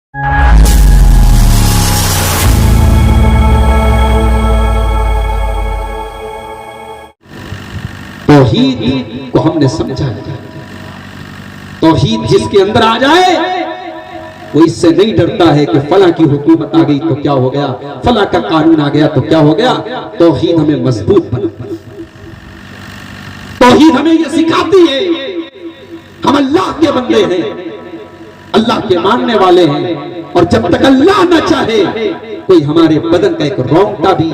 तौहीद को हमने समझा। तौहीद जिसके अंदर आ जाए वो इससे नहीं डरता है कि फला की हुकूमत आ गई तो क्या हो गया, फला का कानून आ गया तो क्या हो गया। तौहीद हमें मजबूत बनाता है। तौहीद हमें ये सिखाती है हम अल्लाह के बंदे हैं, अल्लाह के मानने वाले हैं, और जब तक अल्लाह न चाहे कोई हमारे बदन का एक रोंगटा भी,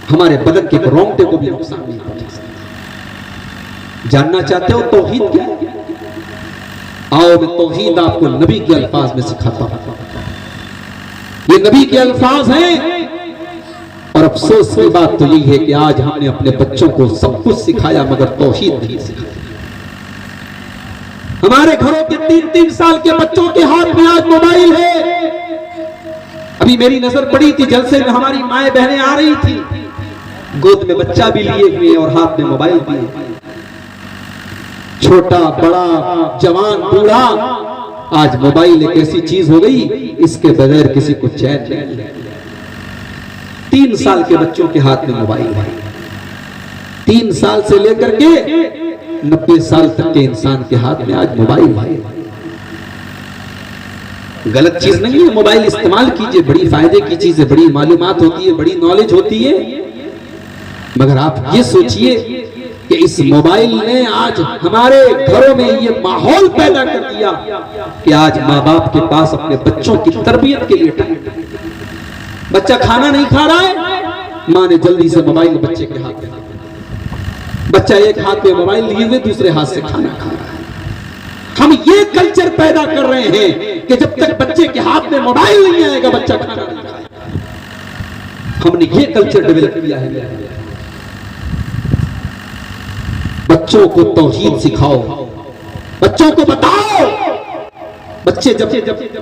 हमारे बदन के एक रोंगटे को भी नुकसान नहीं पहुंचा सकता। जानना चाहते हो तौहीद क्या है? आओ मैं तौहीद आपको नबी के अल्फाज में सिखाता हूं। ये नबी के अल्फाज हैं, और अफसोस की बात तो यही है कि आज हमने अपने बच्चों को सब कुछ सिखाया मगर तौहीद नहीं सिखाया। हमारे घरों के 3-3 साल के बच्चों के हाथ में आज मोबाइल है। अभी मेरी नजर पड़ी थी जलसे में, हमारी माए बहनें आ रही थी, गोद में बच्चा भी लिए हुए और हाथ में मोबाइल भी, छोटा बड़ा जवान बूढ़ा। आज मोबाइल एक ऐसी चीज हो गई इसके बगैर किसी को चैन नहीं। 3 साल के बच्चों के हाथ में मोबाइल है। 3 साल से लेकर के 90 साल तक के इंसान के हाथ में आज मोबाइल है। गलत चीज नहीं है, मोबाइल इस्तेमाल कीजिए, बड़ी फायदे की चीज है, बड़ी मालूमात होती है, बड़ी नॉलेज होती है। मगर आप ये सोचिए कि इस मोबाइल ने आज हमारे घरों में ये माहौल पैदा कर दिया कि आज माँ बाप के पास अपने बच्चों की तरबियत के लिए टाइम। बच्चा खाना नहीं खा रहा है, माँ ने जल्दी से मोबाइल बच्चे के हाथ में, बच्चा एक हाथ में मोबाइल लिए हुए दूसरे हाथ से खाना खा रहा है। हम ये कल्चर पैदा कर रहे हैं कि जब तक बच्चे के हाथ में मोबाइल नहीं आएगा बच्चा खाना नहीं खाएगा। हमने ये कल्चर डेवलप किया है। बच्चों को तौहीद सिखाओ, बच्चों को बताओ। बच्चे जब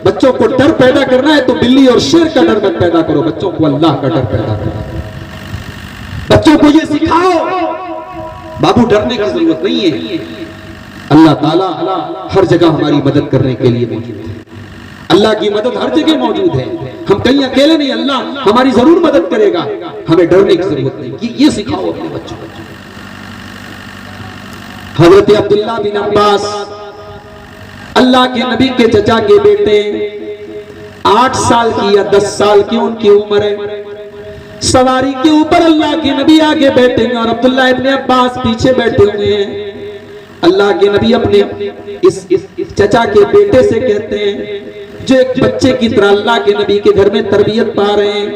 बच्चों को डर पैदा करना है तो बिल्ली और शेर का डर मत पैदा करो, बच्चों को अल्लाह का डर पैदा करो। बच्चों को ये सिखाओ बाबू डरने की जरूरत नहीं है, अल्लाह ताला हर जगह हमारी मदद करने के लिए मौजूद है। अल्लाह की मदद हर जगह मौजूद है, हम कहीं अकेले नहीं, अल्लाह हमारी जरूर मदद करेगा, हमें डरने की जरूरत नहीं। ये सिखाओ अपने बच्चों को। हजरत अब्दुल्ला बिन अब्बास अल्लाह के नबी के चचा के बेटे, 8 साल की या 10 साल की उनकी उम्र है। सवारी के ऊपर अल्लाह के नबी आगे बैठे हैं और अब्दुल्ला इब्न अब्बास पीछे बैठे हुए हैं। अल्लाह के नबी अपने इस चचा के बेटे से कहते हैं, जो एक बच्चे की तरह अल्लाह के नबी के घर में तरबियत पा रहे हैं,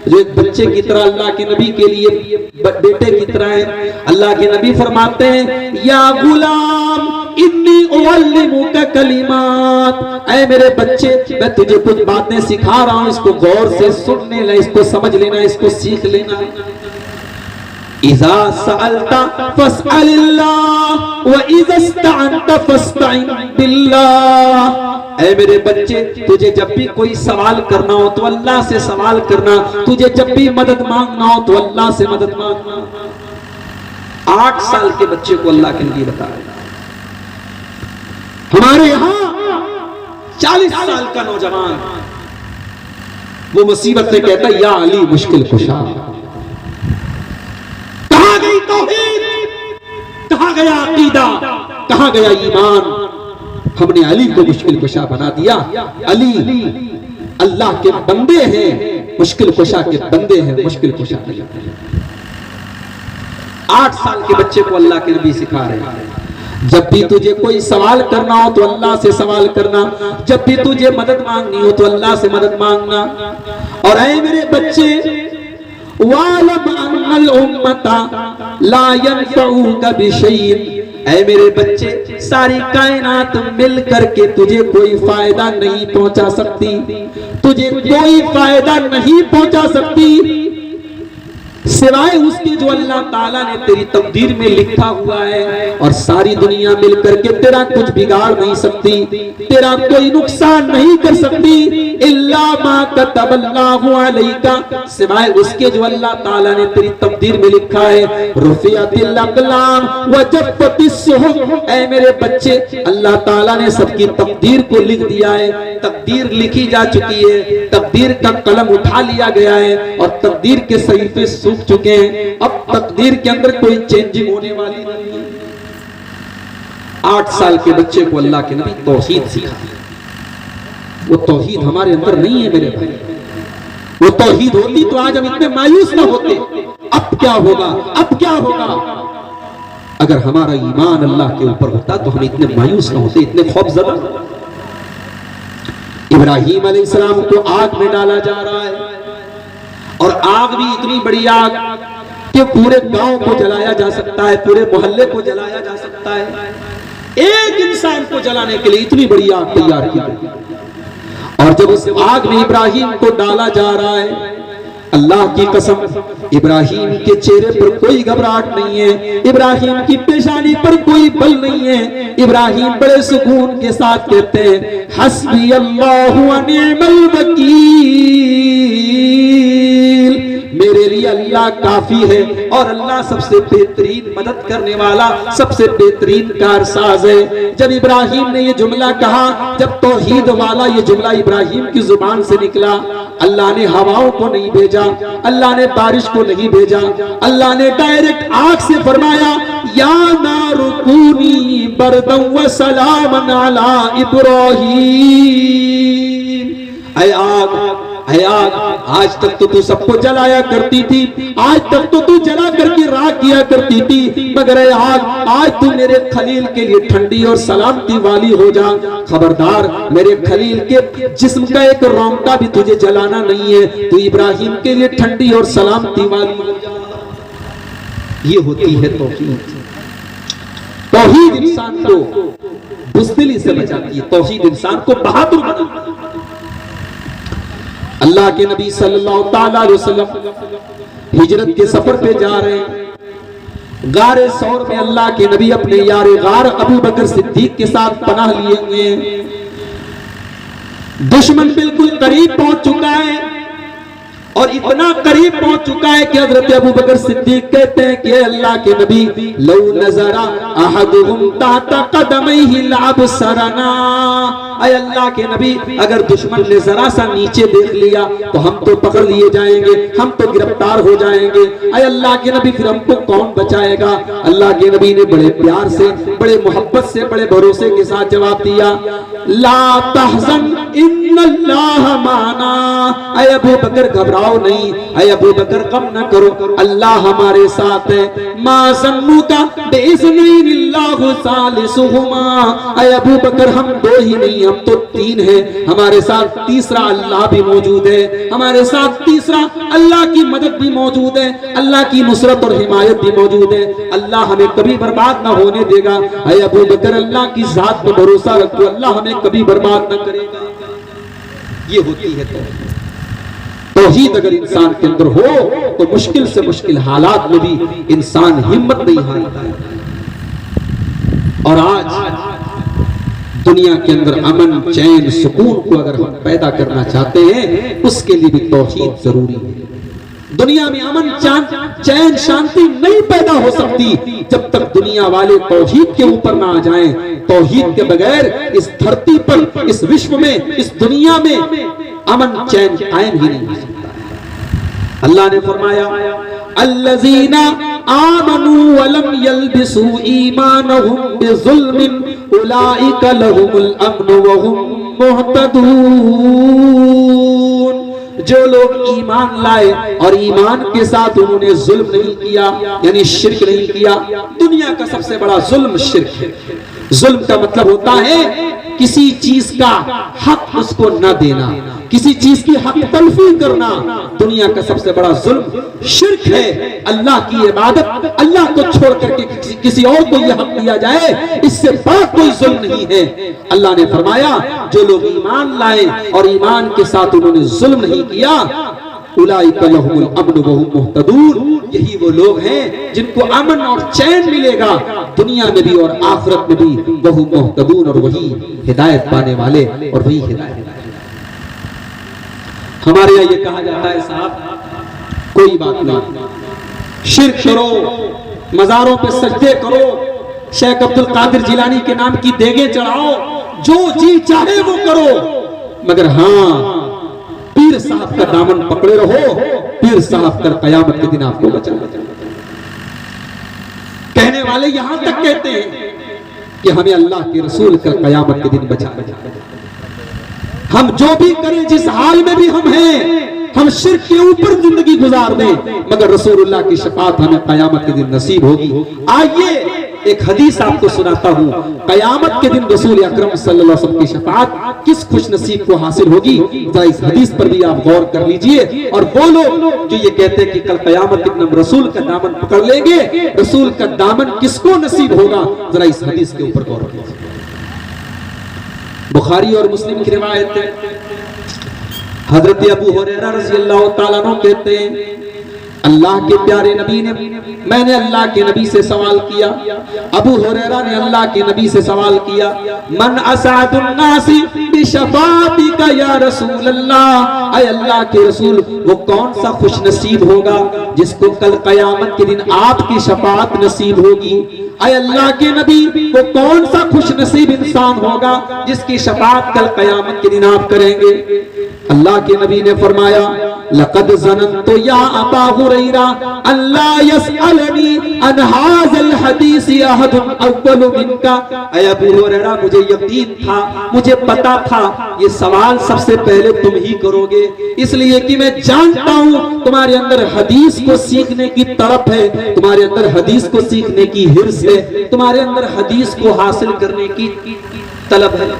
जो एक बच्चे की तरह अल्लाह के नबी के लिए बेटे की तरह है। अल्लाह के नबी फरमाते हैं, या गुलाम इन्नी उअल्लिमुका कलिमात, ऐ मेरे बच्चे मैं तुझे कुछ बातें सिखा रहा हूं, इसको गौर से सुन लेना, इसको समझ लेना, इसको सीख लेना। इज़ा सअलता फस्अलिल्लाह व इज़ा इस्तअनता फस्तईन बिल्लाह। ऐ मेरे बच्चे तुझे जब भी कोई सवाल करना हो तो अल्लाह से सवाल करना, तुझे जब भी मदद मांगना हो तो अल्लाह से मदद मांगना। 8 साल के बच्चे को अल्लाह के नबी बता रहे। हमारे यहां 40 साल का नौजवान वो मुसीबत से कहता है, या अली मुश्किल कुशा। कहां गई तौहीद, कहां गया अकीदा, कहां गया ईमान? हमने अली को मुश्किल कुशा बना दिया। अली अल्लाह के बंदे हैं, मुश्किल कुशा के बंदे हैं, मुश्किल कुशा नहीं। 8 साल के बच्चे को अल्लाह के नबी सिखा रहे हैं, जब भी तुझे कोई सवाल करना हो तो अल्लाह से सवाल करना, जब भी तुझे मदद मांगनी हो तो अल्लाह से मदद मांगना। और ऐ मेरे बच्चे, वालम अन्नल उम्मता ला यनफउका बिशैइन, ऐ मेरे बच्चे सारी कायनात मिल करके तुझे कोई फायदा नहीं पहुंचा सकती, तुझे कोई फायदा नहीं पहुंचा सकती सिवाय उसके जो अल्लाह ताला ने तेरी तकदीर में लिखा हुआ है। और सारी दुनिया मिलकर के तेरा कुछ बिगाड़ नहीं सकती, तेरा कोई नुकसान नहीं कर सकती। इल्ला मा कतबल्लाहु अलैका, सिवाय उसके जो अल्लाह ताला ने तेरी तकदीर में लिखा है। रुफियतिल अक़लाम व जफ़्फ़तिस सुहुफ़, ऐ मेरे बच्चे, अल्लाह ताला ने सबकी तकदीर को लिख दिया है। तकदीर लिखी जा चुकी है, तकदीर का कलम उठा लिया गया है और तकदीर के सहीफे सूख चुके हैं। अब तकदीर के अंदर कोई चेंजिंग होने वाली नहीं है। 8 साल के बच्चे को अल्लाह के नबी तौहीद सिखा, वो तौहीद हमारे अंदर नहीं है मेरे भाई। वो तौहीद होती तो आज हम इतने मायूस ना होते। अब क्या होगा, अब क्या होगा? अगर हमारा ईमान अल्लाह के ऊपर होता तो हम इतने मायूस ना होते, इतने खौफजदा। इब्राहीम अलैहिस्सलाम को आग में डाला जा रहा है और आग भी इतनी बड़ी आग कि पूरे गांव को जलाया जा सकता है, पूरे मोहल्ले को जलाया जा सकता है। एक इंसान को जलाने के लिए इतनी बड़ी आग तैयार की गई। और जब उस आग में इब्राहीम को डाला जा रहा है, अल्लाह की कसम, इब्राहीम के चेहरे पर कोई घबराहट नहीं है, इब्राहीम की पेशानी पर कोई बल नहीं है। इब्राहीम बड़े सुकून के साथ कहते हैं, हस्बी अल्लाहु व निअमल वकील, मेरे लिए अल्लाह काफी है और अल्लाह सबसे बेहतरीन मदद करने वाला, सबसे बेहतरीन कारसाज है। जब इब्राहीम ने ये जुमला कहा, जब तौहीद वाला ये जुमला इब्राहीम की जुबान से निकला, अल्लाह ने हवाओं को नहीं भेजा, अल्लाह ने बारिश को नहीं भेजा, अल्लाह ने डायरेक्ट आग से फरमाया, या नारु कूनी बरदन व सलामन अला इब्राहीम। ऐ आग, है आग, आज तक तो तू सबको जलाया करती थी, आज तक तो तू जला करके राख किया करती थी, मगर है आग, आज तू मेरे खलील के लिए ठंडी और सलामती वाली हो जा। खबरदार, मेरे खलील के जिस्म का एक रोंगटा भी तुझे जलाना नहीं है, तू इब्राहीम के लिए ठंडी और सलामती वाली हो जा। ये होती है तौहीद। तौहीद इंसान को बुज़दिली से बचाती है, तौहीद इंसान को बहादुर बनाती है। अल्लाह के नबी सल्लल्लाहु ताला अलैहि वसल्लम हिजरत के सफर पे जा रहे हैं। गारे सौर में अल्लाह के नबी अपने यार गार अबू बकर सिद्दीक के साथ पनाह लिए हुए हैं। दुश्मन बिल्कुल करीब पहुंच चुका है और इतना करीब पहुंच चुका है कि हजरत अबू बकर सिद्दीक कहते हैं कि अल्लाह के नबी, लौ नज़रा अहदुहुम ताता कदमैहि लअबसरना, ऐ अल्लाह के नबी, अगर दुश्मन ने जरा सा नीचे देख लिया तो हम तो पकड़ लिए जाएंगे, हम तो गिरफ्तार हो जाएंगे। ऐ अल्लाह के नबी, फिर हमको कौन बचाएगा? अल्लाह के नबी ने बड़े प्यार से, बड़े मोहब्बत से, बड़े भरोसे के साथ जवाब दिया, ला तहज़न इन्नल्लाह माना। ऐ अबू बकर, घबराओ नहीं, ऐ अबू बकर गम न करो, अल्लाह हमारे साथ है। मा ज़न्नुका बिइज़्निल्लाहि सालिसुहुमा, ऐ अबू बकर, हम दो ही नहीं, हम तो 3 हैं, हमारे साथ तीसरा अल्लाह भी मौजूद है, हमारे साथ तीसरा अल्लाह की मदद भी मौजूद है, अल्लाह की नुसरत और हिमायत भी मौजूद है। अल्लाह हमें कभी बर्बाद ना होने देगा। ऐ अबू बकर, अल्लाह की जात पर भरोसा रखो, अल्लाह हमें कभी बर्बाद ना करेगा। ये होती है तौहीद। अगर इंसान के अंदर हो तो मुश्किल से मुश्किल हालात में भी इंसान हिम्मत नहीं हारता है। और आज दुनिया के अंदर अमन, चैन, सुकून को अगर हम पैदा करना चाहते हैं, उसके लिए भी तौहीद जरूरी है। दुनिया में अमन, चैन, शांति नहीं पैदा हो सकती जब तक दुनिया वाले तौहीद के ऊपर ना आ जाएं। तौहीद के बगैर इस धरती पर, इस विश्व में, इस दुनिया में अमन चैन कायम ही नहीं हो सकता। अल्लाह ने फरमाया, अल्लज़ीना आमनू वलम यल्बिसू ईमानहुम बिज़ुल्मिन उलाइका लहुमुल अम्नु वहुम मुहतदून। जो लोग ईमान लाए और ईमान के साथ उन्होंने जुल्म नहीं किया, यानी शिर्क नहीं किया। दुनिया का सबसे बड़ा जुल्म शिर्क है। जुल्म का मतलब होता है किसी चीज का हक उसको न देना, किसी चीज की हक तलफी करना। दुनिया का सबसे बड़ा जुल्म शिर्क है। अल्लाह की इबादत, अल्लाह को छोड़ करके किसी और को यह हक दिया जाए, इससे बड़ा कोई जुल्म नहीं है। अल्लाह ने फरमाया, जो लोग ईमान लाए और ईमान के साथ उन्होंने जुल्म नहीं किया, उलाइका लहुमुल अम्न व हुम मुहतदून, यही वो लोग हैं जिनको अमन और चैन मिलेगा दुनिया में भी और आखिरत में भी, व हुम मुहतदून, और वही हिदायत पाने वाले और वही हिदायत। हमारे यहाँ ये कहा जाता है साहब कोई बात नहीं, शिर्क करो, मजारों पे सजदे करो, शेख अब्दुल कादिर जिलानी के नाम की देगे चढ़ाओ, जो जी चाहे वो करो, मगर हाँ पीर साहब का दामन पकड़े रहो, पीर साहब कर कयामत के दिन आपको बचाना। कहने वाले यहां तक कहते हैं कि हमें अल्लाह के रसूल कर कयामत के दिन बचा। हम जो भी करें, जिस हाल में भी हम हैं, हम शिर्क के ऊपर जिंदगी गुजार दें, मगर रसूलुल्लाह की शफाअत हमें कयामत के दिन नसीब होगी। आइए एक हदीस आपको सुनाता हूं, कयामत के दिन रसूल अकरम सल्लल्लाहु अलैहि वसल्लम की शफाअत किस खुश नसीब को हासिल होगी, जरा इस हदीस पर भी आप गौर कर लीजिए। और वो लोग जो ये कहते हैं कि कल कयामत के दिन हम रसूल का दामन पकड़ लेंगे, रसूल का दामन किसको नसीब होगा, जरा इस हदीस के ऊपर गौर कीजिए। बुखारी और मुस्लिम की रिवायत है, हजरत अबू हुरैरा रज़ियल्लाहु ताला अन्हु कहते हैं अल्लाह के प्यारे नबी ने, मैंने अल्लाह के नबी से सवाल किया, अबू हुरैरा ने अल्लाह के नबी से सवाल किया, मन असादुन नासी बिशफातिका या रसूल अल्लाह, ऐ अल्लाह के रसूल वो कौन सा खुश नसीब होगा जिसको कल कयामत के दिन आपकी शफाअत नसीब होगी। ऐ अल्लाह के नबी वो कौन सा खुश नसीब इंसान होगा जिसकी शफाअत कल कयामत के दिन आप करेंगे। अल्लाह के नबी ने फरमाया, लक़द ज़ननतु या अबा हुरैरा अल्लाह यसअलनी अन हाज़ल हदीस अहदुन अव्वलु मिनका, ऐ अबू हुरैरा मुझे यकीन था, मुझे पता था ये सवाल सबसे पहले तुम ही करोगे, इसलिए कि मैं जानता हूं तुम्हारे अंदर हदीस को सीखने की तड़प है, तुम्हारे अंदर हदीस को सीखने की हिर्स है, तुम्हारे अंदर हदीस को हासिल करने की तलब है।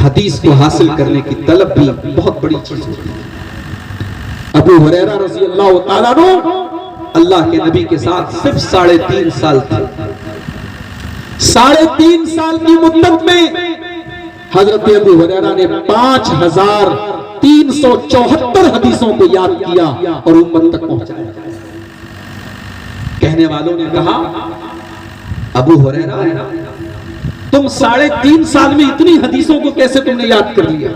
हदीस को हासिल करने की तलब भी बहुत बड़ी चीज होती है। अबू हुरैरा रज़ियल्लाहु ताला अन्हु अल्लाह के नबी के साथ सिर्फ 3.5 साल थे। 3.5 साल की मुद्दत में हजरत अबू हुरैरा ने 5374 हदीसों को याद किया और उम्मत तक पहुंचाया। कहने वालों ने कहा, अबू हुरैरा तुम 3.5 साल में इतनी हदीसों को कैसे तुमने याद कर लिया।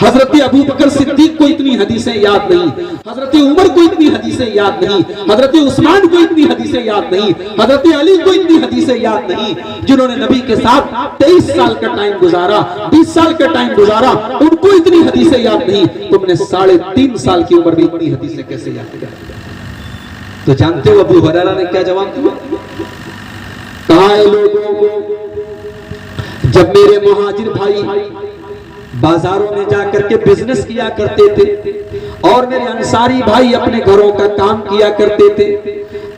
हजरत अबू बकर सिद्दीक को इतनी हदीसें याद नहीं, हजरत उमर को इतनी हदीसें याद नहीं, हजरत उस्मान को इतनी हदीसें याद नहीं, हजरत अली को इतनी हदीसें याद नहीं, जिन्होंने नबी के साथ 23 साल का टाइम गुजारा, 20 साल का टाइम गुजारा, उनको इतनी हदीसें याद नहीं, तुमने 3.5 साल की उम्र में इतनी हदीसें कैसे याद किया। तो जानते हो अबू हुरैरा ने क्या जवाब दिया? कहा है लोगों को, जब मेरे मुहाजिर भाई बाजारों में जाकर के बिजनेस किया करते थे और मेरे अंसारी भाई अपने घरों का काम किया करते थे,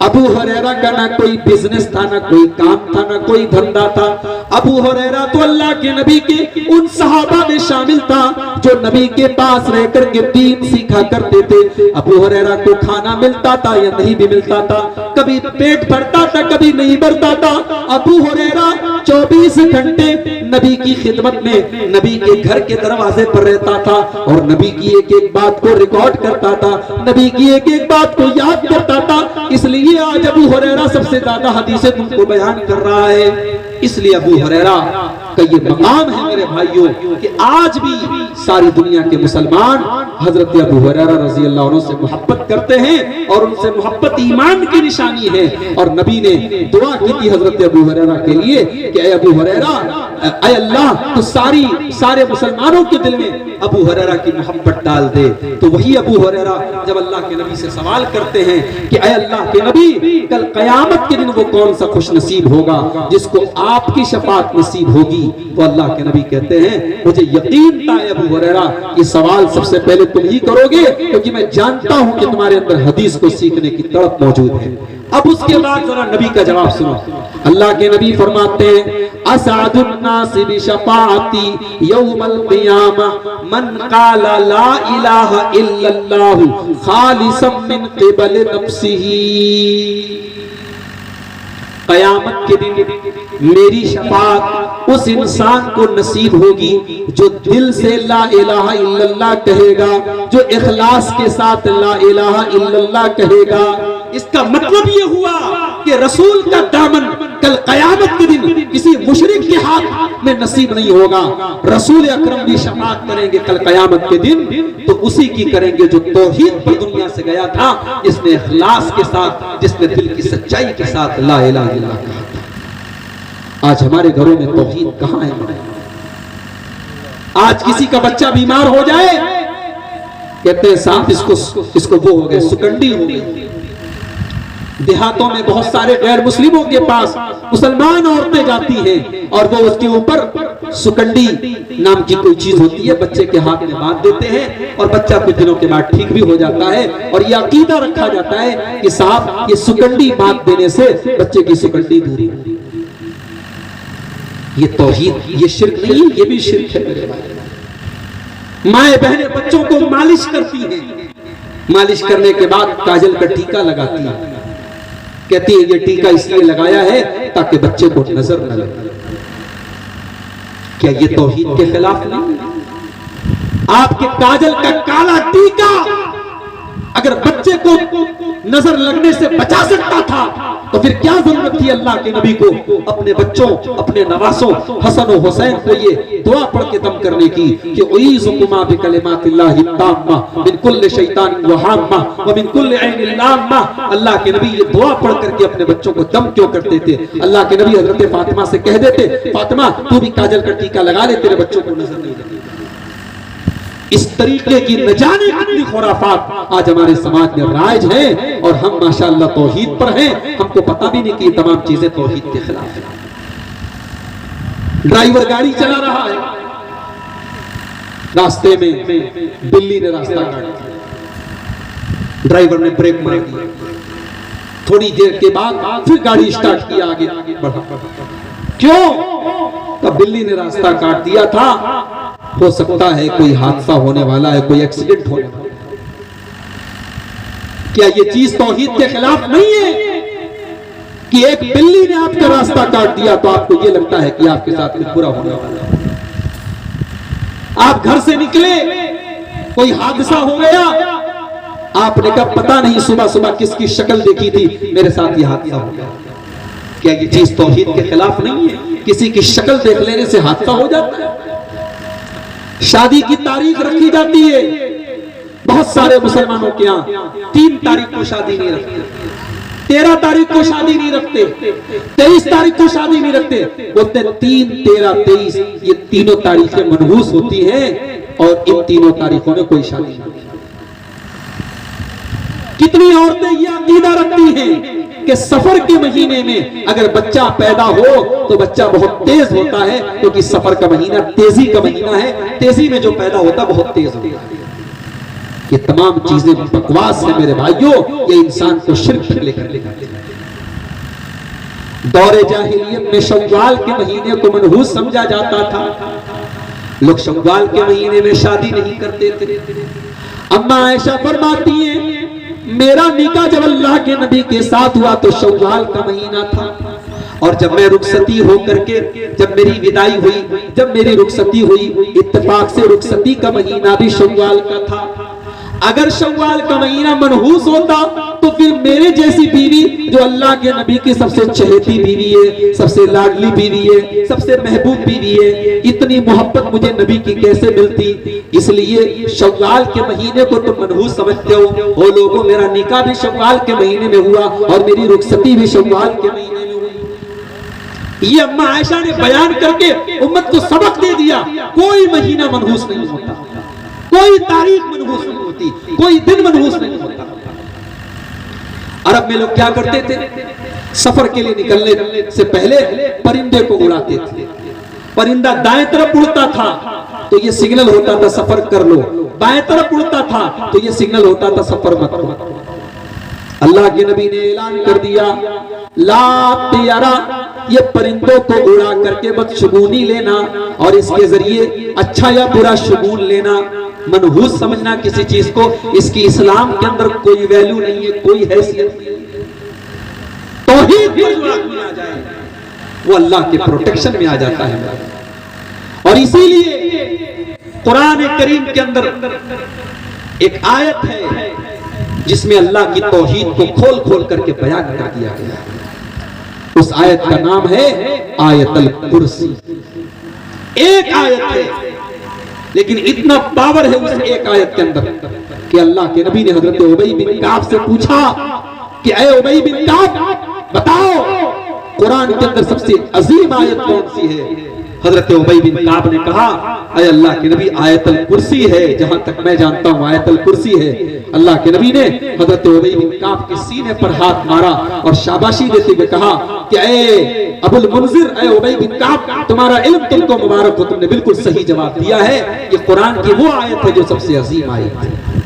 अबू हुरैरा का ना कोई बिजनेस था, ना कोई काम था, ना कोई धंधा था। अबू हुरैरा तो अल्लाह के नबी के उन सहाबा में शामिल था जो नबी के पास रहकर के दीन सीखा करते थे। अबू हुरैरा को खाना मिलता था या नहीं भी मिलता था, कभी पेट भरता था, कभी नहीं भरता था। अबू हुरैरा 24 घंटे नबी की खिदमत में नबी के घर के दरवाजे पर रहता था और नबी की एक एक बात को रिकॉर्ड करता था, नबी की एक एक बात को याद करता था। इसलिए आज अबू हुरैरा सबसे ज्यादा हदीसें तुमको बयान कर रहा है। इसलिए अबू हुरैरा का ये मकाम है मेरे भाइयों कि आज भी सारी दुनिया के मुसलमान हजरत अबू हुरैरा रज़ियल्लाहु अन्हु से मोहब्बत करते हैं और उनसे मोहब्बत ईमान की निशानी है। और नबी ने दुआ की थी हजरत अबू हुरैरा के लिए कि ऐ अबू हुरैरा, ऐ अल्लाह तो सारे मुसलमानों के दिल में अबू हुरैरा की मोहब्बत डाल दे। तो वही अबू हुरैरा जब अल्लाह के नबी से सवाल करते हैं कि ऐ अल्लाह के नबी, कल कयामत के दिन वो कौन सा खुश नसीब होगा जिसको आपकी शफाअत नसीब होगी, तो अल्लाह के नबी कहते हैं मुझे यकीन था अबू हुरैरा ये सवाल सबसे पहले तुम ही करोगे, क्योंकि मैं जानता हूं कि तुम्हारे अंदर हदीस को सीखने की तड़प मौजूद है। अब उसके बाद जरा नबी का जवाब सुनो। अल्लाह के नबी फरमाते हैं, असादुन नास बि शफाअती यौमल क़ियामा मन क़ाला ला इलाहा इल्लल्लाहु खालिसन मिन क़िबल नफ्सिही। क़यामत के दिन मेरी शफाअत उस इंसान को नसीब होगी जो दिल से ला इलाहा इल्लल्लाह कहेगा, जो इखलास के साथ ला इलाहा इल्लल्लाह कहेगा। इसका मतलब ये हुआ कि रसूल का दामन कल क़यामत के दिन किसी मुशरिक के हाथ में नसीब नहीं होगा। रसूल अकरम भी शफाअत करेंगे कल क़यामत के दिन, तो उसी की करेंगे जो तौहीद पर दुनिया से गया था, जिसने इखलास के साथ, जिसने दिल की सच्चाई के साथ ला इलाहा इल्लल्लाह कहा था। आज हमारे घरों में तौहीद कहां है? आज किसी का बच्चा बीमार हो जाए, कहते हैं साहब इसको वो हो गए, सुकंडी हो गई। देहातों में बहुत सारे गैर मुस्लिमों के पास मुसलमान औरतें जाती हैं और वो उसके ऊपर सुकंडी नाम की कोई चीज होती है, बच्चे के हाथ में बांध देते हैं और बच्चा कुछ दिनों के बाद ठीक भी हो जाता है। और ये अकीदा रखा जाता है कि साहब ये सुकंडी बांध देने से बच्चे की सुकंडी दूर होगी। ये तौहीद, ये शिर्क नहीं, ये भी शिर्क है मेरे भाई। माए बहनें बच्चों को मालिश करती हैं, मालिश करने के बाद काजल का टीका लगाती है, कहती है ये टीका इसलिए लगाया है ताकि बच्चे को नजर न लगे। क्या ये तौहीद के खिलाफ नहीं? आपके काजल का काला टीका अगर बच्चे को नजर लगने से बचा सकता था तो फिर क्या जरूरत थी अल्लाह के नबी को अपने बच्चों, अपने नवासों हसन और हुसैन को ये दुआ पढ़ के दम करने की कि उईज़ुकुमा बिकलिमातिल्लाहि ताम्मा मिन कुल्लि शैतानिन व हाम्मा व मिन कुल्लि ऐनिन लाम्मा। अल्लाह के नबी ये दुआ पढ़ करके अपने बच्चों को दम क्यों करते थे? अल्लाह के नबी हजरत फातिमा से कह देते, फातिमा तू भी काजल का टीका लगा ले, तेरे बच्चों को नजर नहीं लगेगी। इस तरीके की न जाने कितनी खुराफात आज हमारे समाज में राइज हैं और हम माशाअल्लाह तौहीद पर हैं, हमको पता भी नहीं कि ये तमाम चीजें तौहीद के खिलाफ हैं। ड्राइवर गाड़ी चला रहा है, रास्ते में बिल्ली ने रास्ता काट दिया, ड्राइवर ने ब्रेक मार दिया, थोड़ी देर के बाद फिर गाड़ी स्टार्ट किया, आगे बढ़ा। क्यों? तो बिल्ली ने रास्ता काट दिया था, हो सकता है कोई हादसा होने वाला है, कोई एक्सीडेंट होने वाला है। क्या ये चीज तौहीद के खिलाफ नहीं है कि एक बिल्ली ने आपका रास्ता काट दिया तो आपको ये लगता है कि आपके साथ कुछ बुरा होने वाला है? आप घर से निकले, कोई हादसा हो गया, आपने कहा पता नहीं सुबह सुबह किसकी शक्ल देखी थी, मेरे साथ ये हादसा हो गया। क्या ये चीज तौहीद के खिलाफ नहीं है? किसी की शक्ल देख लेने से हादसा हो जाता है। शादी की तारीख रखी जाती है, बहुत सारे मुसलमानों के यहाँ 3 तारीख को शादी नहीं रखते, 13 तारीख को शादी नहीं रखते, 23 तारीख को शादी नहीं रखते, बोलते 3, 13, 23 ये तीनों तारीखें मनहूस होती हैं और इन तीनों तारीखों में कोई शादी नहीं। कितनी औरतें ये अकीदा रखती हैं कि सफर के महीने में अगर बच्चा पैदा हो तो बच्चा बहुत तेज होता है, क्योंकि सफर का महीना तेजी का महीना है, तेजी में जो पैदा होता है बहुत तेज होता है। ये तमाम चीजें बकवास है मेरे भाइयों, ये इंसान को शिर्क लेकर दौरे जाहिलियत में शव्वाल के महीने को मनहूस समझा जाता था, लोग शव्वाल के महीने में शादी नहीं करते थे। अम्मा आयशा फरमाती हैं मेरा निकाह जब अल्लाह के नबी के साथ हुआ तो शव्वाल का महीना था, और जब मैं रुखसती होकर के जब मेरी विदाई हुई, जब मेरी रुखसती हुई, इत्तेफाक से रुखसती का महीना भी शव्वाल का था। अगर शव्वाल का महीना मनहूस होता तो फिर मेरे जैसी बीवी जो अल्लाह के नबी की सबसे चहेती बीवी है, सबसे लाडली बीवी है, सबसे महबूब बीवी है, इतनी मोहब्बत मुझे नबी की कैसे मिलती? इसलिए शव्वाल के महीने को तुम मनहूस समझते हो लोगों, मेरा निकाह भी शव्वाल के महीने में हुआ और मेरी रुखसती भी शव्वाल के महीने में हुई। ये अम्मा आयशा ने बयान करके उम्मत को सबक दे दिया, कोई महीना मनहूस नहीं होता, कोई तारीख मनहूस नहीं होती, कोई दिन मनहूस नहीं होता। अरब में लोग क्या करते थे? सफर के लिए निकलने से पहले परिंदे को उड़ाते थे। परिंदा दाएं तरफ उड़ता था तो ये सिग्नल होता था सफर कर लो, बाएं तरफ उड़ता था तो ये सिग्नल होता था सफर मत करो। अल्लाह के नबी ने ऐलान कर दिया ला तियारा, ये परिंदों को उड़ा करके बदशगुनी लेना और इसके जरिए अच्छा या बुरा शुगून लेना, मनहूस समझना किसी चीज को, इसकी इस्लाम के अंदर कोई वैल्यू नहीं है, कोई हैसियत नहीं है। तौहीद पर जो आदमी आ जाए वो अल्लाह के प्रोटेक्शन में आ जाता है। और इसीलिए कुरान करीम के अंदर एक आयत है जिसमें अल्लाह की तौहीद को खोल खोल करके बयान कर दिया गया है। उस आयत का नाम है आयतल कुर्सी। एक आयत है लेकिन इतना पावर है उस एक आयत के अंदर कि अल्लाह के नबी ने हजरत उबई बिन काब से पूछा कि ऐ उबई बिन काब बताओ कुरान के अंदर सबसे अजीम आयत कौन सी है। हजरत उबई बिन काब ने कहा ऐ अल्लाह के नबी आयतल कुर्सी है, जहां तक मैं जानता हूं आयतल कुर्सी है। अल्लाह के नबी ने हजरत उबई बिन काब के सीने पर हाथ मारा और शाबाशी देते हुए कहा कि ऐ अबुल मुंजिर, ऐ उबई बिन काब, तुम्हारा इल्म तुमको मुबारक हो, तुमने बिल्कुल सही जवाब दिया है। ये कुरान की वो आयत है जो सबसे अजीम आयत है।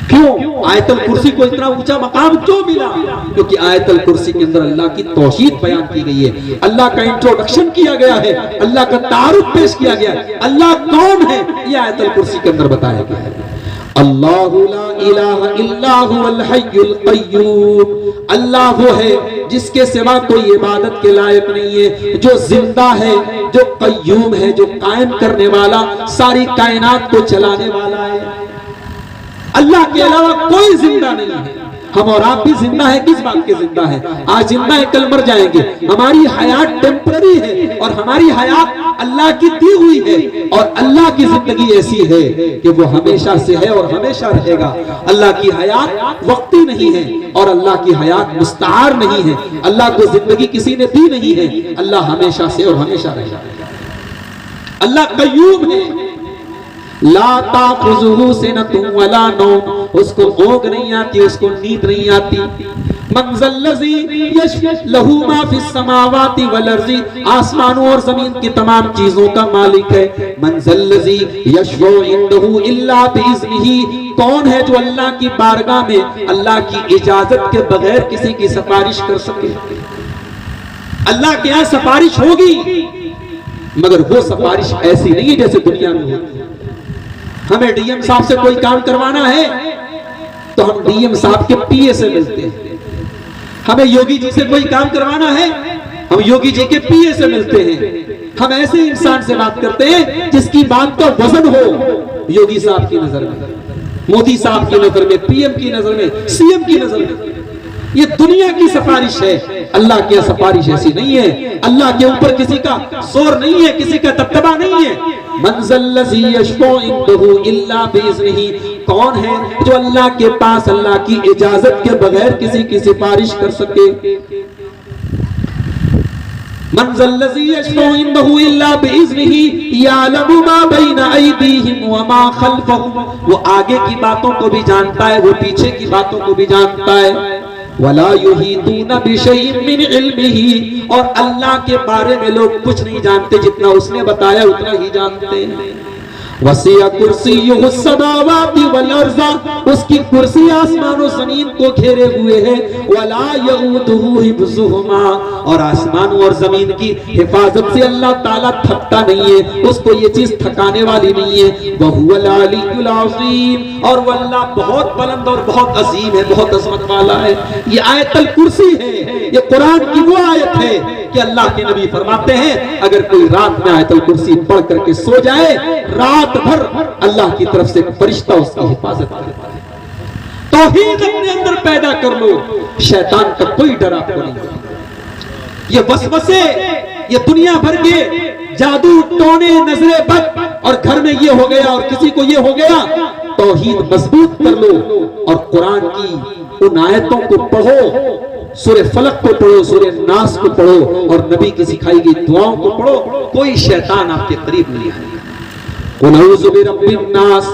क्यों आयतल कुर्सी को इतना ऊंचा मकाम क्यों मिला? क्योंकि आयतल कुर्सी के अंदर अल्लाह की तौहीद बयान की गई है, अल्लाह का इंट्रोडक्शन किया गया है, अल्लाह का तारुफ पेश किया गया है, अल्लाह कौन है ये आयतल कुर्सी के अंदर बताया गया है। अल्लाहु ला इलाहा इल्ला हुवल हय्युल क़य्यूम, अल्लाह वो है जिसके सिवा कोई इबादत के लायक नहीं है, जो जिंदा है, जो क़य्यूम है, जो कायम करने वाला, सारी कायनात को चलाने वाला है। अल्लाह के अलावा कोई जिंदा नहीं है। हम और आप भी जिंदा है, किस बात के जिंदा है? आज जिंदा है, कल मर जाएंगे। हमारी हयात टेम्पररी है और हमारी हयात अल्लाह की दी हुई है और अल्लाह की जिंदगी ऐसी है कि वो हमेशा से है और हमेशा रहेगा। अल्लाह की हयात वक्ती नहीं है और अल्लाह की हयात मुस्तार नहीं है। अल्लाह को जिंदगी किसी ने दी नहीं है, अल्लाह हमेशा से और हमेशा रहेगा। अल्लाह कय्यूम है, ला ताखुजुहु सिनतुन वला नौम, उसको ऊँघ नहीं आती, उसको नींद नहीं आती। मंज़ल्लज़ी यशलहु मा फिस समावाति वल अर्ज़ि, आसमानों और जमीन की तमाम चीजों का मालिक है। मंज़ल्लज़ी यशफ़उ इंदहु इल्ला बिइज़्निही, कौन है जो अल्लाह की बारगाह में अल्लाह की इजाजत के बगैर किसी की सिफारिश कर सके? अल्लाह के यहाँ सिफारिश होगी मगर वो सिफारिश ऐसी नहीं है जैसे दुनिया में होती है। हमें डीएम साहब से कोई काम करवाना है तो हम डीएम साहब के पीए से मिलते हैं। हमें योगी जी से कोई काम करवाना है, हम योगी जी के पीए से मिलते हैं। हम ऐसे इंसान से बात करते हैं जिसकी बात का वजन हो योगी साहब की नजर में, मोदी साहब की नजर में, पीएम की नजर में, सीएम की नजर में। ये दुनिया की सिफारिश है, अल्लाह की सिफारिश ऐसी नहीं है। अल्लाह के ऊपर किसी का जोर नहीं है, किसी का दबदबा नहीं है। मंज़ल्लज़ी यशफ़उ इंदहु इल्ला बिइज़्निही, कौन है जो अल्लाह के पास अल्लाह की इजाजत के बगैर किसी की सिफारिश कर सके? मंज़ल्लज़ी यशफ़उ इंदहु इल्ला बिइज़्निही यअलमु मा बैना अयदीहिम व मा खल्फहुम, वो आगे की बातों को भी जानता है, वो पीछे की बातों को भी जानता है। वला युहीतूना बिशैइन मिन इल्मिही, और अल्लाह के बारे में लोग कुछ नहीं जानते, जितना उसने बताया उतना ही जानते हैं। वसिया कुर्सियुहु समावाति वल अर्ज़, उसकी कुर्सी आसमान और जमीन को घेरे हुए है। वला यऊदुहु हिफ्ज़ुहुमा, और आसमान और जमीन की हिफाजत से अल्लाह ताला थकता नहीं है, उसको ये चीज थकाने वाली नहीं है। वहुवल अलीयुल अज़ीम, और वो अल्लाह बहुत बुलंद और बहुत अजीम है, बहुत अजमत वाला है। ये आयतल कुर्सी है, ये कुरान की वो आयत है कि अल्लाह के नबी फरमाते हैं अगर कोई रात में आयतल कुर्सी पढ़ करके सो जाए, रात भर अल्लाह की तरफ से फरिश्ता उसकी हिफाजत करता है। तौहीद अपने अंदर पैदा कर लो, शैतान का कोई डर आपको नहीं। ये वसवसे, ये दुनिया भर के जादू टोने, नजरे बद, और घर में ये हो गया और किसी को ये हो गया, तौहीद मजबूत कर लो और कुरान की उन आयतों को पढ़ो, सूरह फलक को पढ़ो, सूरह नास को पढ़ो और नबी की सिखाई गई दुआओं को पढ़ो। कोई शैतान आपके करीब नहीं आएगा। कुल औज़ु बिरब्बिन नास,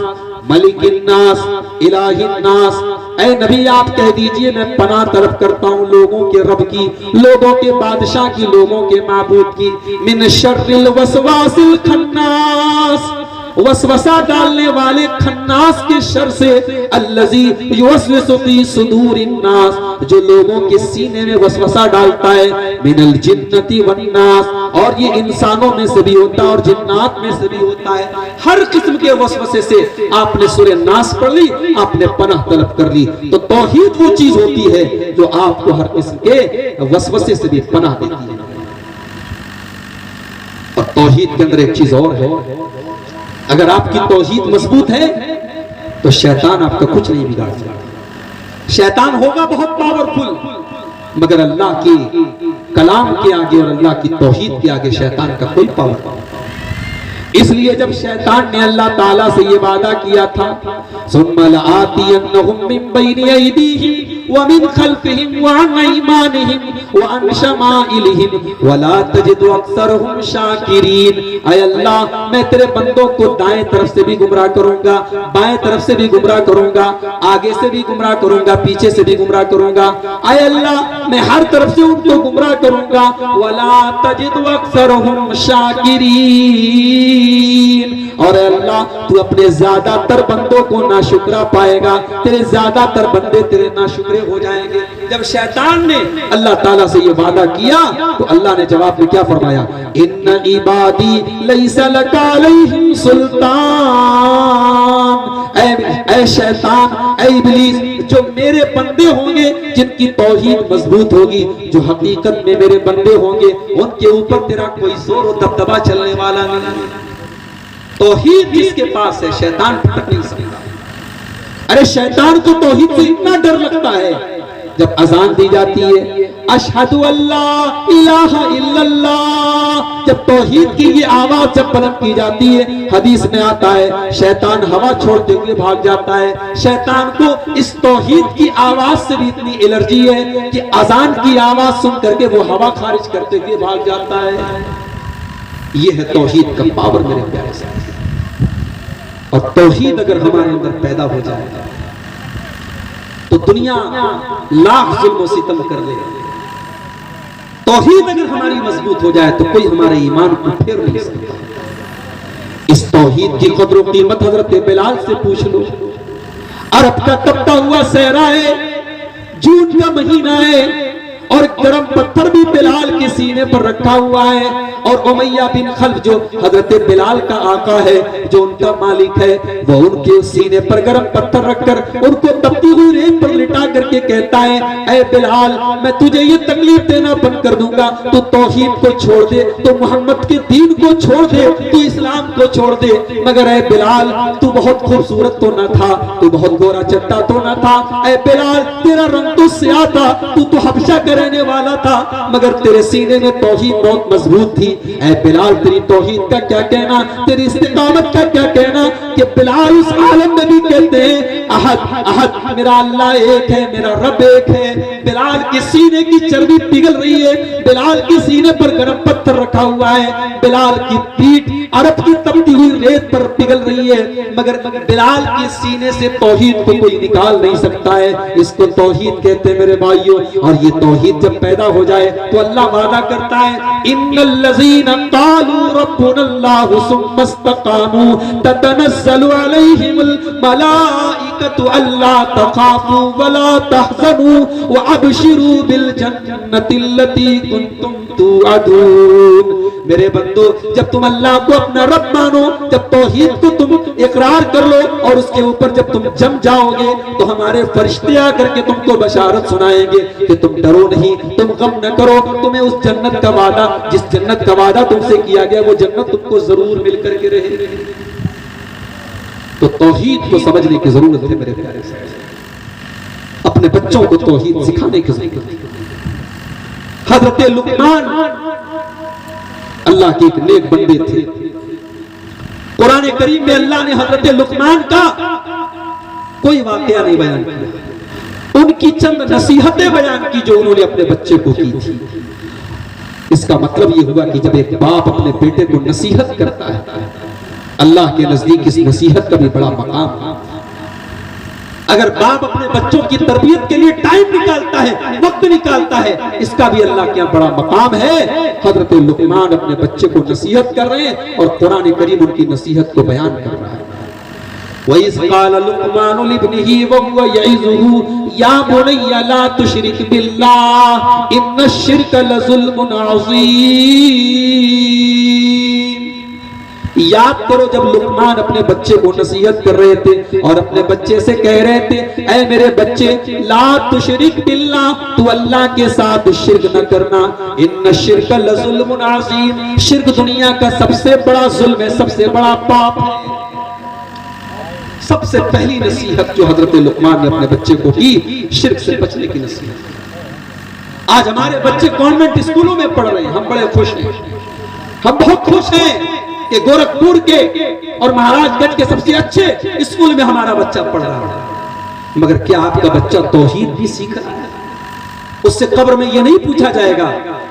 मलिकिन नास, इलाहिन नास, ऐ नबी आप कह दीजिए मैं पनाह तलब करता हूँ लोगों के रब की, लोगों के बादशाह की, लोगों के माबूद की, मिन शर्रिल वसवासिल खन्नास, वसवसा डालने वाले खन्नास के शर से, अल्लज़ी युवस्विसु फी सुदूरिन नास, जो लोगों के सीने में वसवसा डालता है, मिनल जिन्नति वन्नास, और ये इंसानों में से भी होता है और जिन्नात में से भी होता है। हर किस्म के वसवसे से आपने सूरह नास पढ़ ली, आपने पनाह तलब कर ली। तो तौहीद वो चीज होती है जो आपको हर किस्म के वसवसे से भी पनाह देती है। और तौहीद के अंदर एक चीज और है, अगर आपकी तौहीद मजबूत है तो शैतान आपका कुछ नहीं बिगाड़ सकता। शैतान होगा बहुत पावरफुल, मगर अल्लाह की कलाम के आगे और अल्लाह की तौहीद के आगे शैतान का कोई पावर नहीं। इसलिए जब शैतान ने अल्लाह ताला से ये वादा किया था, सुम्मा लआतियन्नहुम मिन बैनि अयदीहिम व मिन खल्फिहिम व अन अयमानिहिम व अन शमाइलिहिम व ला तजिदु अक्सरहुम शाकिरीन। ऐ अल्लाह, मैं तेरे बंदों को दाएं तरफ से भी गुमराह करूंगा, बाएं तरफ से भी गुमराह करूंगा, आगे से भी गुमराह करूंगा, पीछे से भी गुमराह करूंगा। ऐ अल्लाह, मैं हर तरफ से उनको गुमराह करूंगा। व ला तजिदु अक्सरहुम शाकिरीन, और अल्लाह तू अपने ज्यादातर बंदों को नाशुक्रा पाएगा, तेरे ज्यादातर बंदे तेरे नाशुक्रे हो जाएंगे। जब शैतान ने अल्लाह ताला से ये वादा किया तो अल्लाह ने जवाब में क्या फरमाया, इन्ना इबादी लैसा लका अलैहिम सुल्तान। ऐ शैतान, ऐ इब्लीस, जो मेरे बंदे होंगे जिनकी तौहीद मजबूत होगी, जो हकीकत में मेरे बंदे होंगे, उनके ऊपर तेरा कोई जोर और दबदबा चलने वाला नहीं। तौहीद जिसके पास है शैतान फटक नहीं सकता। अरे शैतान को तौहीद से इतना डर लगता है, जब अजान दी जाती है अशहदु अल्ला इलाहा इल्लल्लाह, जब तौहीद की ये आवाज जब बुलंद की जाती है, हदीस में आता है शैतान हवा छोड़ते हुए भाग जाता है। शैतान को इस तौहीद की आवाज से भी इतनी एलर्जी है कि अजान की आवाज सुन करके वो हवा खारिज करते हुए भाग जाता है। ये है तौहीद का पावर मेरे प्यारे साथी। और तौहीद अगर हमारे अंदर पैदा हो जाए तो दुनिया लाख जुल्म सितम कर ले। तौहीद अगर हमारी मजबूत हो जाए तो कोई हमारे ईमान को फेर नहीं सकता। इस तौहीद की कदर और कीमत हजरत बिलाल से पूछ लो। अरब का तपता हुआ सहरा है, जून का महीना है, और गरम पत्थर भी बिलाल के सीने पर रखा हुआ है, और उमैया बिन खल्फ जो हजरत बिलाल का आका है, जो उनका मालिक है, वो उनके सीने पर गरम पत्थर रखकर उनको तपती हुई रेत पर लिटा करके कहता है, ऐ बिलाल, मैं तुझे ये तकलीफ देना बंद कर दूंगा, तू तौहीद को छोड़ दे, तो मोहम्मद के दीन को छोड़ दे, तू इस्लाम को छोड़ दे। मगर ऐ बिलाल, तू बहुत खूबसूरत तो न था, तू बहुत गोरा चट्टा तो न था, ऐ बिलाल तेरा रंग तो स्याह था, तू तो हबशा रहने वाला था, मगर तेरे सीने में तौहीद बहुत मजबूत थी। ऐ बिलाल, तेरी तौहीद का क्या कहना, तेरी इस्तिकामत का क्या कहना, कि बिलाल उस आलम में भी कहते हैं अहद अहद, मेरा अल्लाह एक है, मेरा रब एक है। बिलाल के सीने की चर्बी पिघल रही है, बिलाल के सीने पर गर्म पत्थर रखा हुआ है, बिलाल की पीठ अरब की तपती हुई रेत पर पिघल रही है, मगर बिलाल के सीने से तौहीद को कोई निकाल नहीं सकता है। इसको तौहीद कहते हैं मेरे भाइयों। और ये तौहीद जब पैदा हो जाए तो अल्लाह वादा करता है, इन्नल्लज़ीना क़ालू रब्बुनल्लाहु सुम्मा इस्तक़ामू ततनज़्ज़लु अलैहिमुल मलाइकतु अल्ला तख़ाफू वला तहज़नू व अबशिरू बिल जन्नतिल्लती कुंतुम तुअदून। मेरे बंदो, जब तुम अल्लाह को अपना रब मानो, जब तौहीद को तुम इकरार कर लो और उसके ऊपर जब तुम जम जाओगे तो हमारे फरिश्ते आकर के तुमको बशारत सुनाएंगे कि तुम डरो नहीं, तुम गम न करो, तुम्हें उस जन्नत का वादा, जिस जन्नत का वादा तुमसे किया गया, वो जन्नत तुमको जरूर मिल करके रहेगी। तो तौहीद को समझने की जरूरत है मेरे प्यारे साथी। अपने बच्चों को तौहीद सिखाने की जरूरत है। हजरत लुकमान अल्लाह के एक नेक बंदे थे। कुरान करीम में अल्लाह ने हजरत लुकमान का कोई वाकया नहीं बयान किया, उनकी चंद नसीहतें बयान की जो उन्होंने अपने बच्चे को की थी। इसका मतलब यह हुआ कि जब एक बाप अपने बेटे को नसीहत करता है, अल्लाह के नजदीक इस नसीहत का भी बड़ा मकाम है। अगर बाप अपने बच्चों की तरबियत के लिए टाइम निकालता है, वक्त निकालता है, इसका भी अल्लाह के यहाँ बड़ा मकाम है। हजरत लुकमान अपने बच्चे को नसीहत कर रहे हैं और कुरान करीम उनकी नसीहत को बयान कर रहा है। वइज़ क़ाल लुक़मान लिब्निही वहुव यइज़ुहु या बुनय्या ला तुशरिक बिल्लाह इन्नश्शिर्क लज़ुल्मुन अज़ीम। याद करो जब लुकमान अपने बच्चे को नसीहत कर रहे थे और अपने बच्चे से कह रहे थे, ऐ मेरे बच्चे, ला तुशरिक बिल्लाह, तू अल्लाह के साथ शिर्क न करना, इन्नश्शिर्क लज़ुल्मुन अज़ीम, शिर्क दुनिया का सबसे बड़ा जुल्म है, सबसे बड़ा पाप है। सबसे पहली नसीहत जो हजरत लुकमान ने अपने बच्चे को की, शिर्क से बचने की नसीहत। आज हमारे बच्चे कॉन्वेंट स्कूलों में पढ़ रहे हैं, हम बड़े खुश हैं, हम बहुत खुश हैं कि गोरखपुर के और महाराजगंज के सबसे अच्छे स्कूल में हमारा बच्चा पढ़ रहा है। मगर क्या आपका बच्चा तौहीद भी सीख रहा है? उससे कब्र में यह नहीं पूछा जाएगा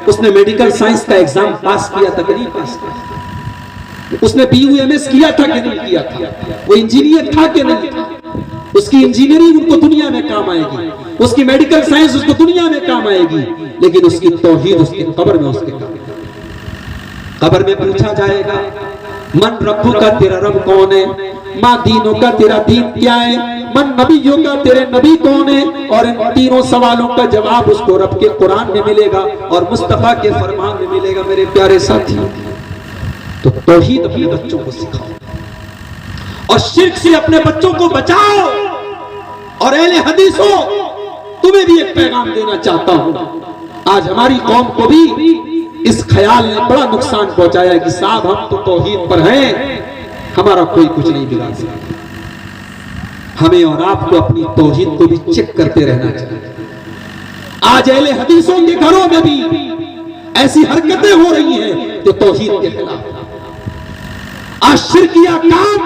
उसने मेडिकल साइंस का एग्जाम पास किया था कि नहीं पास किया, उसने BUMS किया था कि नहीं किया था, वो इंजीनियर था कि नहीं था। उसकी इंजीनियरिंग उनको दुनिया में काम आएगी, उसकी मेडिकल साइंस उसको दुनिया में काम आएगी, लेकिन उसकी तौहीद उसकी कब्र में उसके काम। कब्र में पूछा जाएगा, मन रब्बु का, तेरा रब कौन है? माँ दीनों का, तेरा दीन क्या है? मन नबियों का, तेरे नबी कौन है? और इन तीनों सवालों का जवाब उसको रब के कुरान में मिलेगा और मुस्तफा के फरमान में मिलेगा। मेरे प्यारे साथी, तो तौहीद अपने बच्चों को सिखाओ और शिर्क से अपने बच्चों को बचाओ। और अहले हदीसों, तुम्हें भी एक पैगाम देना चाहता हूं। आज हमारी कौम को भी इस ख्याल ने बड़ा नुकसान पहुंचाया कि साहब हम तो तौहीद पर हैं, हमारा कोई कुछ नहीं बिगाड़ सकता। हमें और आपको अपनी तौहीद को भी चेक करते रहना चाहिए। आज अहले हदीसों के घरों में भी ऐसी हरकतें हो रही हैं जो तौहीद के खिलाफ। आज शिरकिया काम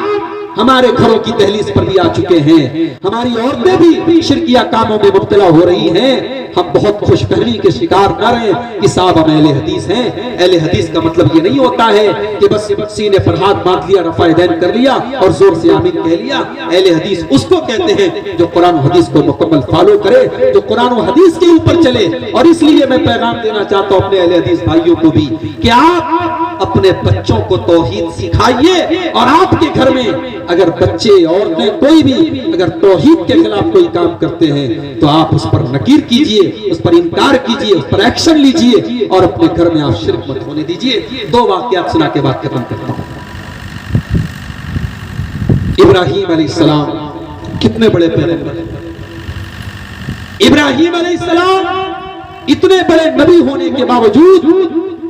हमारे घरों की दहलीज पर भी आ चुके हैं, हमारी औरतें भी शिरकिया कामों में मुब्तला हो रही हैं। हम बहुत खुशफहमी के शिकार न रहे कि साहब हम अहले हदीस हैं। अहले हदीस का मतलब ये नहीं होता है कि बस सीने पर हाथ बांध लिया, रफ़ा यदैन कर लिया और जोर से आमीन कह लिया। अहले हदीस उसको कहते हैं जो कुरान और हदीस को मुकम्मल फॉलो करे, जो कुरान और हदीस के ऊपर चले। और इसलिए मैं पैगाम देना चाहता हूं अपने अहले हदीस भाइयों को भी कि आप अपने बच्चों को तौहीद सिखाइए। और आपके घर में अगर बच्चे, औरतें, कोई भी अगर तौहीद के खिलाफ कोई काम करते हैं तो आप उस पर नकीर कीजिए, उस पर इनकार कीजिए, उस पर एक्शन लीजिए और अपने घर में आप शिर्क मत होने दीजिए। दो वाकयात सुना के बाद खत्म करता हूं। इब्राहीम अलैहिस्सलाम कितने बड़े पैगंबर, इब्राहीम अलैहिस्सलाम इतने बड़े नबी होने के बावजूद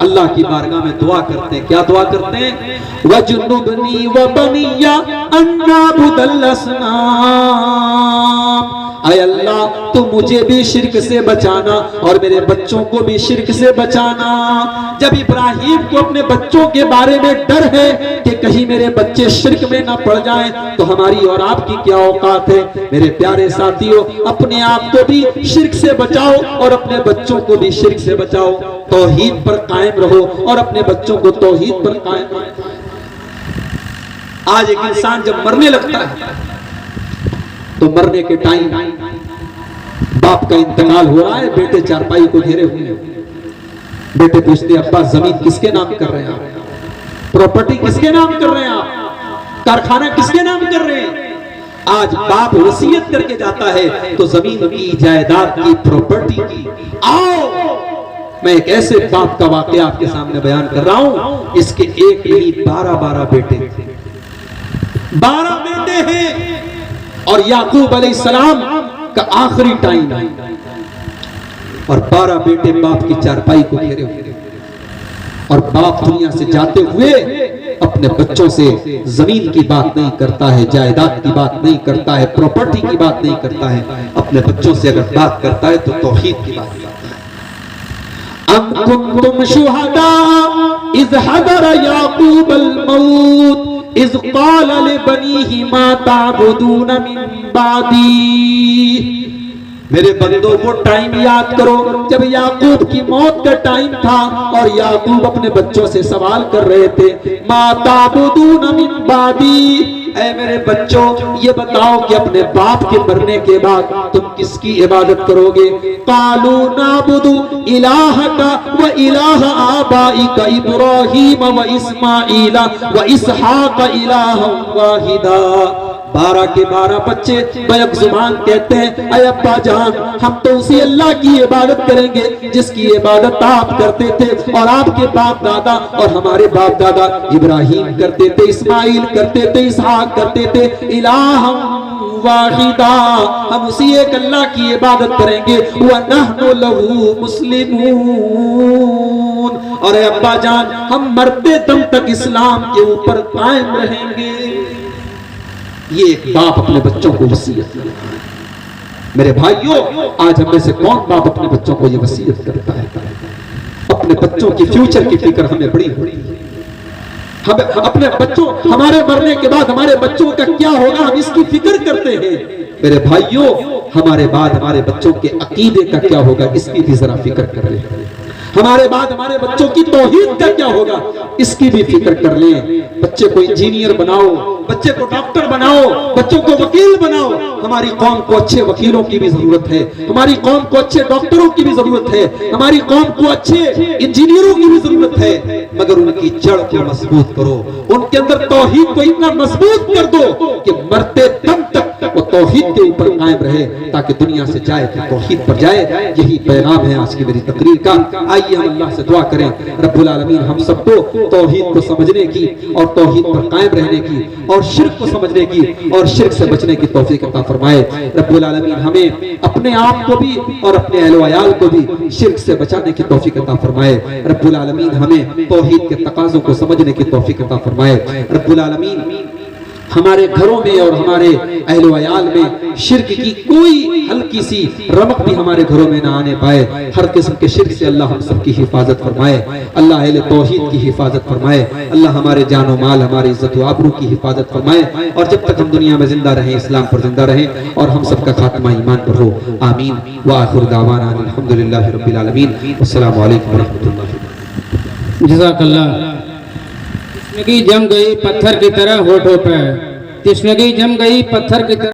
अल्लाह की बारगाह में दुआ करते हैं। क्या दुआ करते हैं? वजुनुबनी व बनिया अन्ना बुदल असनाम, ऐ अल्लाह तू मुझे भी शिर्क से बचाना और मेरे बच्चों को भी शिर्क से बचाना। जब इब्राहीम को अपने बच्चों के बारे में डर है कि कहीं मेरे बच्चे शिर्क में ना पड़ जाएं, तो हमारी और आपकी क्या औकात है? मेरे प्यारे साथियों, अपने आप को भी शिर्क से बचाओ और अपने बच्चों को भी शिर्क से बचाओ। तौहीद पर कायम रहो और अपने बच्चों को तौहीद पर कायम रहो। आज एक इंसान जब मरने लगता है तो मरने के टाइम बाप का इंतकाल हो रहा है, बेटे चारपाई को घेरे हुए हैं। बेटे पूछते अब्बा जमीन किसके नाम कर रहे हैं आप? प्रॉपर्टी किसके नाम कर रहे हैं आप? कारखाना किसके नाम कर रहे हैं? आज बाप वसीयत करके जाता है तो जमीन की, जायदाद की, प्रॉपर्टी की। आओ मैं एक ऐसे बाप का वाकया आपके सामने बयान कर रहा हूं, इसके एक नहीं 12 बेटे, 12 बेटे हैं। और याकूब अलैहिस्सलाम का आखिरी टाइम है और 12 बेटे बाप की चारपाई को घेरे हुए और बाप दुनिया से जाते हुए अपने बच्चों से जमीन की बात नहीं करता है, जायदाद की बात नहीं करता है, प्रॉपर्टी की बात नहीं करता है। अपने बच्चों से अगर बात करता है तो तौहीद की बात करता है। अम कुंतुम शुहदा इज़ हदरा याकूब अल मौत इज़ क़ाल लिबनीहि मा ताबुदून मिन बादी। मेरे बंदों वो टाइम याद करो जब याकूब की मौत का टाइम था और याकूब अपने बच्चों से सवाल कर रहे थे, मा ताबुदून मिन बादी, ऐ ऐ मेरे बच्चों, ये बताओ कि अपने बाप के मरने के बाद तुम किसकी इबादत करोगे? कालू नाबुदु इलाहका व इलाह आबाइका इब्राहीम व इस्माईला व इसहाक इलाहन वाहिदा। 12 के 12 बच्चे बैक जुबान कहते हैं, अय अब्बा जान, हम तो उसी अल्लाह की इबादत करेंगे जिसकी इबादत आप करते थे और आपके बाप दादा और हमारे बाप दादा इब्राहिम करते थे, इस्माइल करते थे, इसहाक करते थे, इलाहम वाहिदा, हम उसी एक अल्लाह की इबादत करेंगे। व नहनु लहू मुस्लिमून, और अब्बा जान, हम मरते दम तक इस्लाम के ऊपर कायम रहेंगे। ये एक बाप अपने बच्चों को वसीयत करता है। मेरे भाइयों, आज हमें से कौन बाप अपने बच्चों को ये वसीयत करता है? अपने बच्चों की फ्यूचर की फिक्र हमें बड़ी होती है। हम अपने बच्चों, हमारे मरने के बाद हमारे बच्चों का क्या होगा, हम इसकी फिक्र करते हैं। मेरे भाइयों, हमारे बाद हमारे बच्चों के अकीदे का क्या होगा, इसकी भी जरा फिक्र कर लें। हमारे बाद हमारे बच्चों की तौहीद का क्या होगा, इसकी भी फिक्र कर लें। बच्चे को इंजीनियर बनाओ, बच्चे को डॉक्टर बनाओ, बच्चों को वकील बनाओ। हमारी कौम को अच्छे वकीलों की भी जरूरत है, हमारी कौम को अच्छे डॉक्टरों की भी जरूरत है, हमारी कौम को अच्छे इंजीनियरों की भी जरूरत है, मगर उनकी जड़ को मजबूत करो, उनके अंदर तौहीद को इतना मजबूत कर दो कि मरते दम तक वो तौहीद के ऊपर कायम रहे, ताकि दुनिया से जाए तो तौहीद पर जाए। यही पैगाम है आज की मेरी तकरीर का। आइए हम अल्लाह से दुआ करें, रब्बुल आलमीन हम सबको तौहीद को समझने की और तौहीद पर कायम रहने की और शिर्क को समझने की और शिर्क से बचने की तौफीक अता फरमाए। रब्बुल आलमीन हमें अपने आप को भी और अपने अहल व अयाल को भी शिर्क से बचाने की तौफीक अता फरमाए। रब्बुल आलमीन हमें तौहीद के तकाज़ों को समझने की तौफीक अता फरमाए। रब्बुल आलमीन हमारे घरों में और हमारे अहल व अयाल में शिर्क की कोई हल्की सी रमक भी हमारे घरों में ना आने पाए। हर किस्म के शिर्क से अल्लाह हम सबकी हिफाजत फरमाए। अल्लाह अहले तौहीद की हिफाजत फरमाए। अल्लाह हमारे जानो माल, हमारी इज्जत व आबरू की हिफाजत फरमाए। और जब तक हम दुनिया में जिंदा रहें, इस्लाम पर जिंदा रहें और हम सबका खात्मा ईमान पर हो। आमीन व आखिर दावाना अल्हम्दुलिल्लाहि रब्बिल आलमीन। अस्सलामु अलैकुम व रहमतुल्लाहि। जज़ाकल्लाह। तिश्नगी जम गई पत्थर की तरह होठों पे, तिश्नगी जम गई पत्थर की तरह।